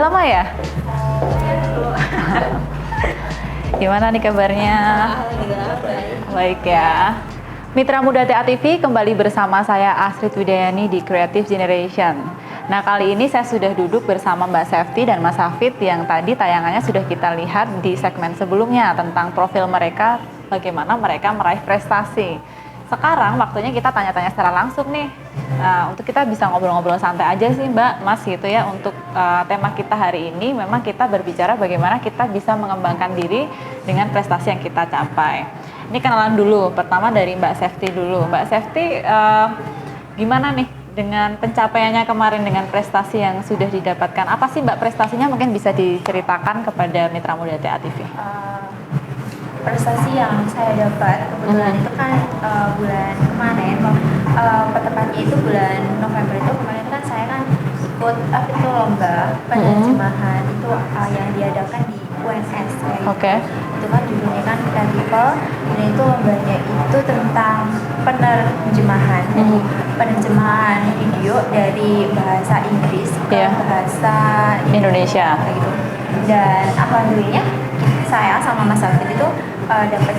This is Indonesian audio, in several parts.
lama ya? Gimana nih kabarnya? Baik ya. Mitra Muda TA TV kembali bersama saya Astrid Widayani di Creative Generation. Nah, kali ini saya sudah duduk bersama Mbak Sefty dan Mas Hafid yang tadi tayangannya sudah kita lihat di segmen sebelumnya tentang profil mereka, bagaimana mereka meraih prestasi. Sekarang waktunya kita tanya-tanya secara langsung nih. Nah, untuk kita bisa ngobrol-ngobrol santai aja sih Mbak, Mas gitu ya. Untuk tema kita hari ini memang kita berbicara bagaimana kita bisa mengembangkan diri dengan prestasi yang kita capai. Ini kenalan dulu, pertama dari Mbak Sefty dulu. Mbak Sefty, gimana nih dengan pencapaiannya kemarin dengan prestasi yang sudah didapatkan? Apa sih Mbak prestasinya, mungkin bisa diceritakan kepada Mitra Muda TA TV? Prestasi yang saya dapat kebetulan itu kan bulan kemarin, tepatnya itu bulan November itu kemarin kan saya kan ikut itu lomba penerjemahan itu yang diadakan di UNS Oke. Itu kan judulnya kan People, dan itu lombanya itu tentang penerjemahan, jadi penerjemahan video dari bahasa Inggris ke bahasa Indonesia gitu. Dan alhamdulillahnya saya sama Mas Hafid itu dapat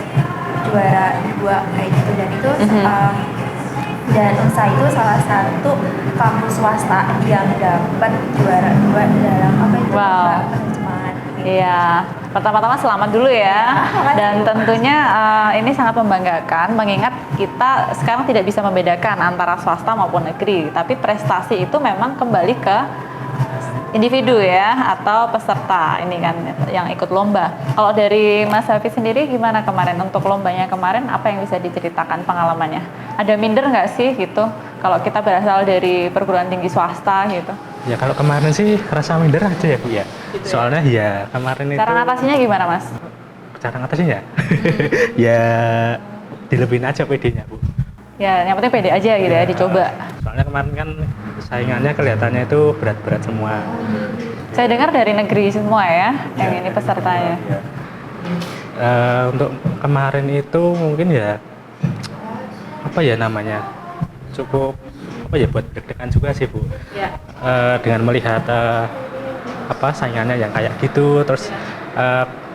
juara 2 kayak gitu, dan itu dan UNSA itu salah satu kampus swasta yang dapat juara 2 dalam penerjemahan. Iya, pertama-tama selamat dulu ya. Dan tentunya ini sangat membanggakan, mengingat kita sekarang tidak bisa membedakan antara swasta maupun negeri, tapi prestasi itu memang kembali ke individu ya, atau peserta ini kan yang ikut lomba. Kalau dari Mas Hafid sendiri gimana kemarin untuk lombanya kemarin, apa yang bisa diceritakan pengalamannya? Ada minder nggak sih gitu kalau kita berasal dari perguruan tinggi swasta gitu? Ya kalau kemarin sih rasa minder aja ya Bu ya. Soalnya ya kemarin itu. Cara ngatasinya gimana Mas? Cara ngatasinya? Ya dilebihin aja PD-nya Bu. Ya yang penting pede aja gitu ya, dicoba. Soalnya kemarin kan saingannya kelihatannya itu berat-berat semua. Saya dengar dari negeri semua ya, yang ini pesertanya. Untuk kemarin itu mungkin ya apa ya namanya, cukup apa ya, buat deg-degan juga sih Bu. Dengan melihat saingannya yang kayak gitu, terus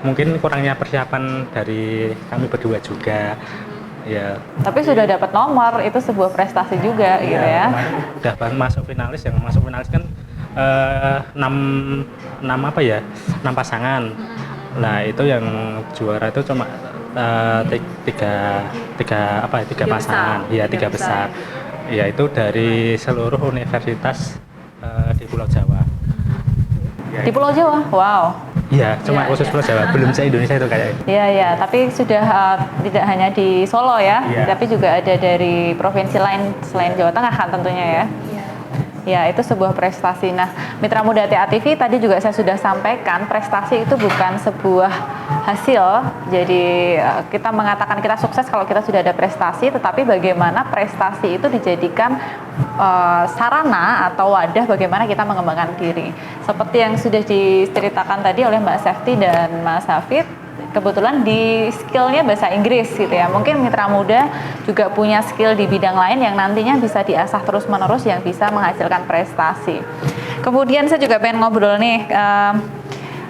mungkin kurangnya persiapan dari kami berdua juga. Ya. Tapi sudah dapat nomor, itu sebuah prestasi juga gitu ya. Udah masuk finalis, yang masuk finalis kan 6 pasangan. Nah, itu yang juara itu cuma tiga pasangan. Iya, tiga besar. Ya, itu dari seluruh universitas di Pulau Jawa. Di Pulau Jawa? Wow. Iya, cuma khusus Pulau Jawa, belum se-Indonesia itu kayaknya. Iya, tapi sudah tidak hanya di Solo ya, tapi juga ada dari provinsi lain selain Jawa Tengah kan tentunya ya. Ya, itu sebuah prestasi. Nah, Mitra Muda TA TV tadi juga saya sudah sampaikan, prestasi itu bukan sebuah hasil. Jadi kita mengatakan kita sukses kalau kita sudah ada prestasi, tetapi bagaimana prestasi itu dijadikan sarana atau wadah bagaimana kita mengembangkan diri. Seperti yang sudah diceritakan tadi oleh Mbak Sefty dan Mas Hafid, kebetulan di skillnya bahasa Inggris gitu ya. Mungkin mitra muda juga punya skill di bidang lain yang nantinya bisa diasah terus menerus yang bisa menghasilkan prestasi. Kemudian saya juga pengen ngobrol nih,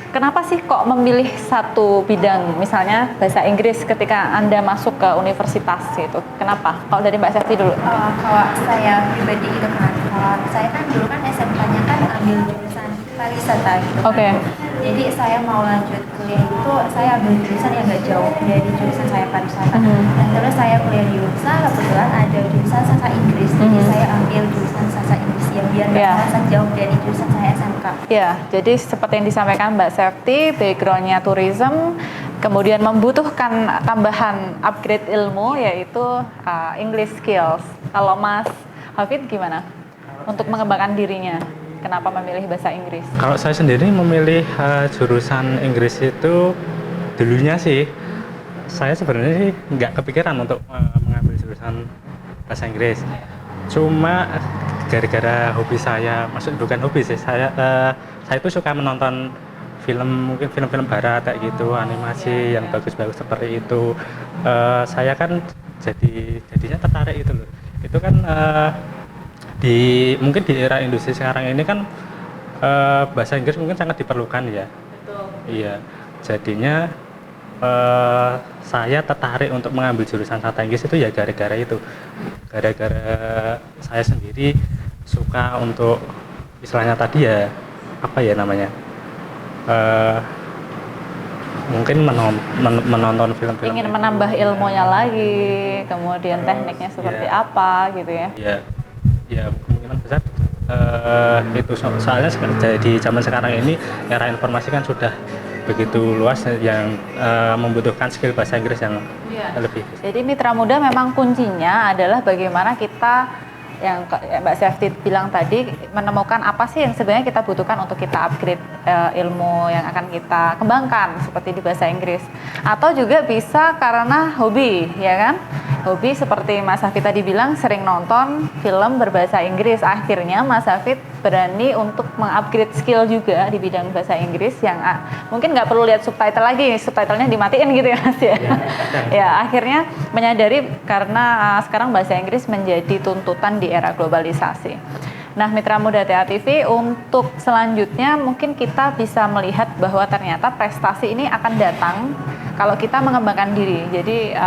kenapa sih kok memilih satu bidang, misalnya bahasa Inggris ketika Anda masuk ke universitas gitu? Kenapa? Kalau dari Mbak Sefty dulu. Kalau saya pribadi itu kan, kalau saya kan dulu kan SMK-nya kan ambil jurusan pariwisata gitu kan. Jadi saya mau lanjut kuliah itu saya ambil jurusan yang gak jauh dari jurusan saya pariwisata. Dan terus saya kuliah di UNSA, kebetulan ada jurusan sastra Inggris. Jadi saya ambil jurusan sastra Inggris yang biar gak terasa jauh dari jurusan saya SMK. Ya, jadi seperti yang disampaikan Mbak Sefty, background-nya tourism, kemudian membutuhkan tambahan upgrade ilmu yaitu English skills. Kalau Mas Hafid gimana untuk mengembangkan dirinya? Kenapa memilih bahasa Inggris? Kalau saya sendiri memilih jurusan Inggris itu dulunya sih, saya sebenarnya sih nggak kepikiran untuk mengambil jurusan bahasa Inggris. Cuma gara-gara hobi saya, bukan hobi sih, saya itu suka menonton film, mungkin film-film barat kayak gitu, animasi yang bagus-bagus seperti itu. Saya kan jadinya tertarik itu loh. Itu kan mungkin di era industri sekarang ini kan bahasa Inggris mungkin sangat diperlukan ya. Betul. Iya, jadinya saya tertarik untuk mengambil jurusan sastra Inggris itu ya gara-gara itu. Gara-gara saya sendiri suka untuk istilahnya tadi ya, apa ya namanya, mungkin menonton film-film. Ingin menambah ilmunya lagi, kemudian tekniknya seperti apa gitu ya. Iya, ya kemungkinan besar itu soalnya di zaman sekarang ini era informasi kan sudah begitu luas yang membutuhkan skill bahasa Inggris yang lebih. Jadi mitra muda memang kuncinya adalah bagaimana kita yang Mbak Safety bilang tadi, menemukan apa sih yang sebenarnya kita butuhkan untuk kita upgrade ilmu yang akan kita kembangkan seperti di bahasa Inggris, atau juga bisa karena hobi, ya kan? Hobi seperti Mas Hafid tadi bilang sering nonton film berbahasa Inggris, akhirnya Mas Hafid berani untuk mengupgrade skill juga di bidang bahasa Inggris yang mungkin nggak perlu lihat subtitle lagi, subtitlenya dimatiin gitu ya Mas ya. Ya akhirnya menyadari karena sekarang bahasa Inggris menjadi tuntutan di era globalisasi. Nah, Mitra Muda TA TV, untuk selanjutnya mungkin kita bisa melihat bahwa ternyata prestasi ini akan datang kalau kita mengembangkan diri. Jadi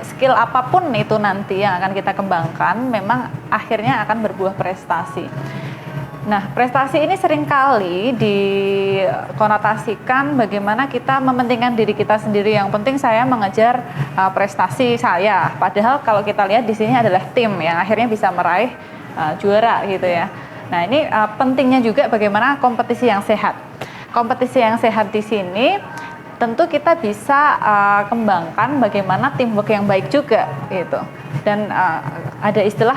skill apapun itu nanti yang akan kita kembangkan memang akhirnya akan berbuah prestasi. Nah, prestasi ini seringkali dikonotasikan bagaimana kita mementingkan diri kita sendiri. Yang penting saya mengejar prestasi saya. Padahal kalau kita lihat di sini adalah tim yang akhirnya bisa meraih juara gitu ya. Nah, ini pentingnya juga bagaimana kompetisi yang sehat. Kompetisi yang sehat di sini tentu kita bisa kembangkan bagaimana teamwork yang baik juga gitu. Dan ada istilah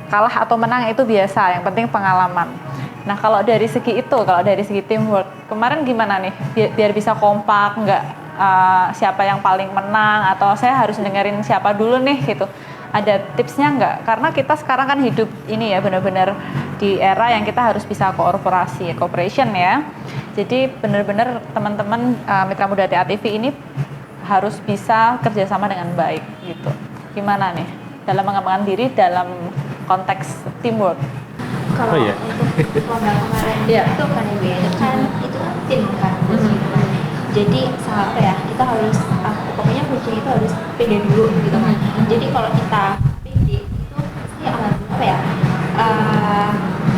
kalah atau menang itu biasa, yang penting pengalaman. Nah, kalau dari segi itu, kalau dari segi teamwork, kemarin gimana nih? Biar bisa kompak, nggak siapa yang paling menang, atau saya harus dengerin siapa dulu nih gitu. Ada tipsnya nggak? Karena kita sekarang kan hidup ini ya benar-benar di era yang kita harus bisa cooperation ya. Jadi benar-benar teman-teman Mitra Muda TA TV ini harus bisa kerjasama dengan baik gitu. Gimana nih dalam mengembangkan diri dalam konteks teamwork? Kalau untuk lomba kemarin itu kan itu kan tim kan. Jadi apa ya, kita harus pokoknya kuncinya itu harus pede dulu gitu kan. Jadi kalau kita pede itu pasti apa ya,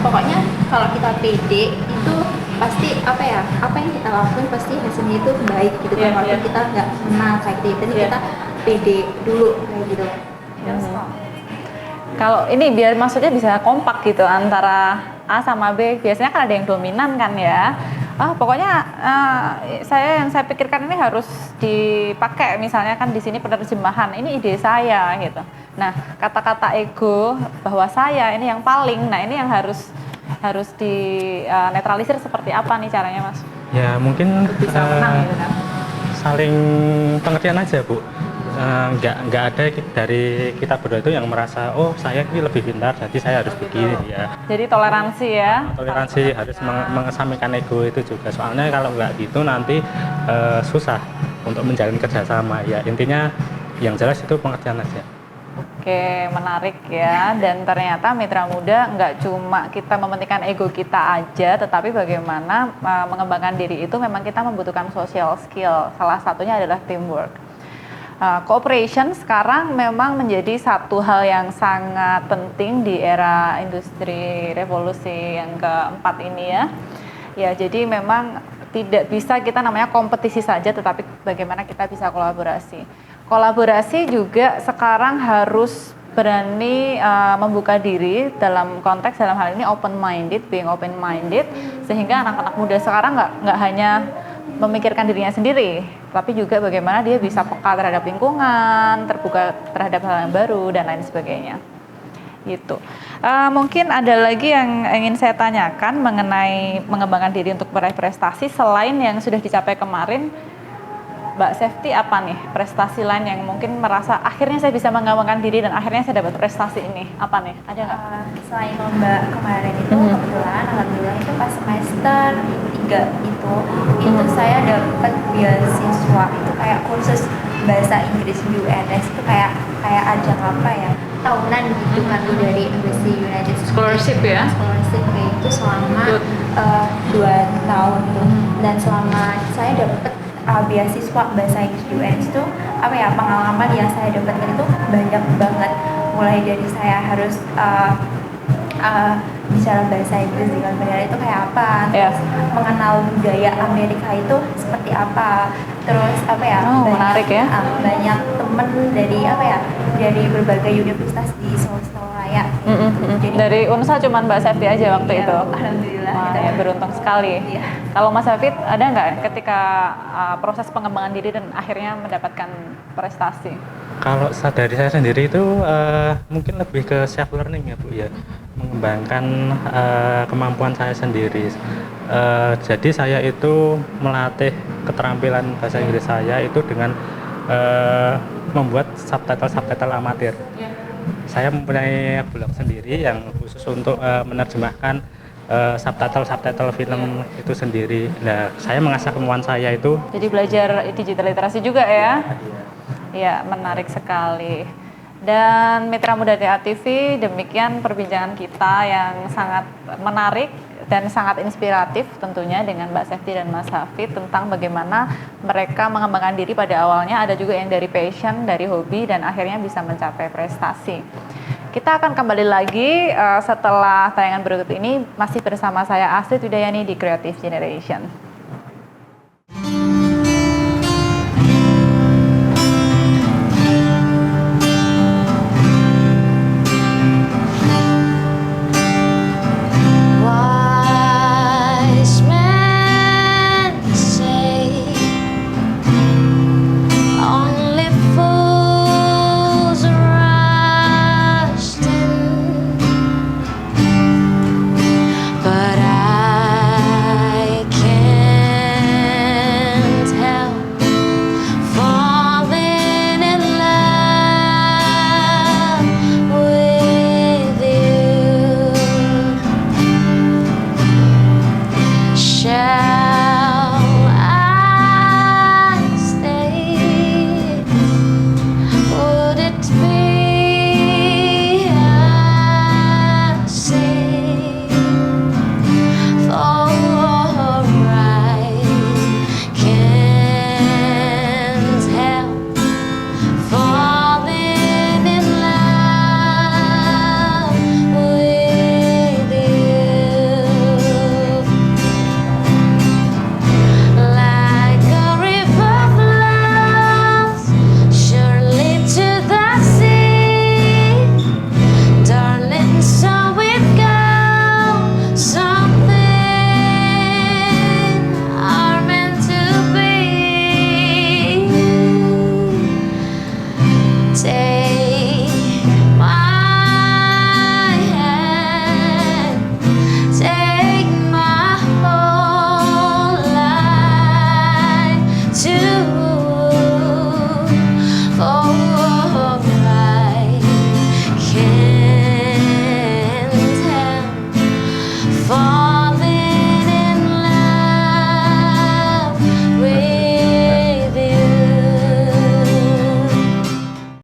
pokoknya kalau kita pede itu pasti apa ya, apa yang kita lakukan pasti hasilnya itu baik gitu kan. Kalau kita nggak kenal kayak gitu, kita pede dulu kayak gitu. Kalau ini biar maksudnya bisa kompak gitu antara A sama B, biasanya kan ada yang dominan kan ya. Pokoknya yang saya pikirkan ini harus dipakai, misalnya kan di sini penerjemahan, ini ide saya gitu. Nah, kata-kata ego bahwa saya ini yang paling, nah ini yang harus di netralisir seperti apa nih caranya, Mas? Ya mungkin bisa menang gitu kan. Saling pengertian aja, Bu. Nggak ada dari kita berdua itu yang merasa oh saya ini lebih pintar jadi saya harus begini ya. Jadi toleransi ya. Toleransi harus mengesampingkan ego itu juga, soalnya kalau nggak gitu nanti susah untuk menjalin kerjasama ya. Intinya yang jelas itu pengertian aja. Oke, menarik ya. Dan ternyata Mitra Muda nggak cuma kita mementingkan ego kita aja, tetapi bagaimana mengembangkan diri itu memang kita membutuhkan social skill. Salah satunya adalah teamwork. Cooperation sekarang memang menjadi satu hal yang sangat penting di era industri revolusi yang keempat ini ya. Ya, jadi memang tidak bisa kita namanya kompetisi saja, tetapi bagaimana kita bisa kolaborasi. Kolaborasi juga sekarang harus berani membuka diri dalam konteks dalam hal ini being open minded, sehingga anak-anak muda sekarang nggak hanya memikirkan dirinya sendiri, tapi juga bagaimana dia bisa peka terhadap lingkungan, terbuka terhadap hal yang baru dan lain sebagainya. Gitu. Mungkin ada lagi yang ingin saya tanyakan mengenai mengembangkan diri untuk meraih prestasi selain yang sudah dicapai kemarin. Mbak Safety, apa nih prestasi lain yang mungkin merasa akhirnya saya bisa mengembangkan diri dan akhirnya saya dapat prestasi ini? Apa nih? Ada nggak? Selain lomba kemarin itu kebetulan alhamdulillah itu pas semester 3 itu saya dapat beasiswa itu kayak kursus bahasa Inggris UNS itu kayak ajang apa ya? tahunan gitu kan tuh dari Embassy United States. Scholarship ya? Scholarship kayak itu selama Good. 2 tahun tuh. Dan selama saya dapet beasiswa bahasa Inggris di UNS tuh apa ya, pengalaman yang saya dapatkan itu banyak banget. Mulai dari saya harus bicara bahasa Inggris dengan benar itu kayak apa, terus mengenal budaya Amerika itu seperti apa, terus apa ya, menarik ya, banyak temen dari apa ya, dari berbagai universitas di Sulawesi Raya. Jadi dari UNSA cuman Mbak Septi aja waktu itu. Alhamdulillah. Wah, ya, beruntung sekali. Iya. Kalau Mas Hafid ada nggak ketika proses pengembangan diri dan akhirnya mendapatkan prestasi? Kalau dari saya sendiri itu mungkin lebih ke self learning ya Bu ya, mengembangkan kemampuan saya sendiri. Jadi saya itu melatih keterampilan bahasa Inggris saya itu dengan membuat subtitle amatir. Saya mempunyai blog sendiri yang khusus untuk menerjemahkan subtitle film itu sendiri. Nah, saya mengasah kemampuan saya itu. Jadi belajar digital literasi juga ya? Ya, menarik sekali. Dan Mitra Muda TA TV, demikian perbincangan kita yang sangat menarik dan sangat inspiratif tentunya dengan Mbak Septi dan Mas Hafid tentang bagaimana mereka mengembangkan diri pada awalnya, ada juga yang dari passion, dari hobi, dan akhirnya bisa mencapai prestasi. Kita akan kembali lagi setelah tayangan berikut ini, masih bersama saya Astrid Widayani di Creative Generation.